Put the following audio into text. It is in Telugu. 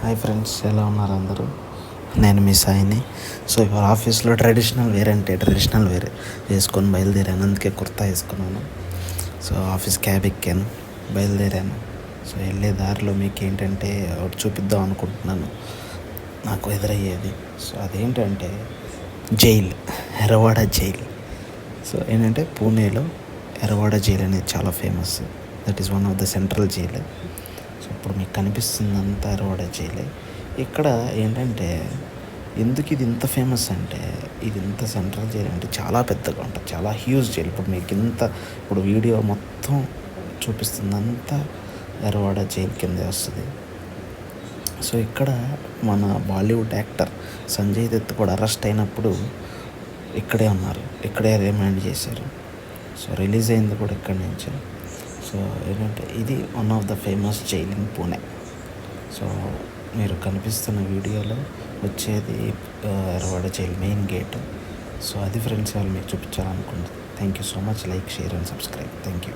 హాయ్ ఫ్రెండ్స్, ఎలా ఉన్నారు అందరూ? నేను మీ సాయిని. సో ఇవాళ ఆఫీస్లో ట్రెడిషనల్ వేర్ వేసుకొని బయలుదేరాను. అందుకే కుర్తా వేసుకున్నాను. సో ఆఫీస్ క్యాబ్ ఎక్కాను, బయలుదేరాను. సో వెళ్ళే దారిలో మీకు ఏంటంటే ఒకటి చూపిద్దాం అనుకుంటున్నాను, నాకు ఎదురయ్యేది. సో అదేంటంటే జైల్, ఎర్రవాడ జైల్. సో ఏంటంటే పూణేలో ఎర్రవాడ జైల్ అనేది చాలా famous. That is one of the central jail. So ఇప్పుడు మీకు కనిపిస్తుందంతా ఎర్రవాడ జైలే. ఇక్కడ ఏంటంటే ఎందుకు ఇది ఇంత ఫేమస్ అంటే, ఇది ఇంత సెంట్రల్ జైల్ అంటే చాలా పెద్దగా ఉంటుంది, చాలా హ్యూజ్ జైల్. ఇప్పుడు మీకు ఇప్పుడు వీడియో మొత్తం చూపిస్తుందంతా ఎర్రవాడ జైల్ కిందే వస్తుంది. సో ఇక్కడ మన బాలీవుడ్ యాక్టర్ సంజయ్ దత్ కూడా అరెస్ట్ అయినప్పుడు ఇక్కడే ఉన్నారు, ఇక్కడే రిమాండ్ చేశారు. సో రిలీజ్ అయింది కూడా ఇక్కడి నుంచే. సో ఏంటంటే ఇది one of the famous jail in Pune. So మీరు కనిపిస్తున్న వీడియోలో వచ్చేది Yerwada jail main gate. So అది ఫ్రెండ్స్, వాళ్ళు మీకు చూపించాలనుకుంటున్నాను. Thank you so much. Like, share and subscribe. Thank you.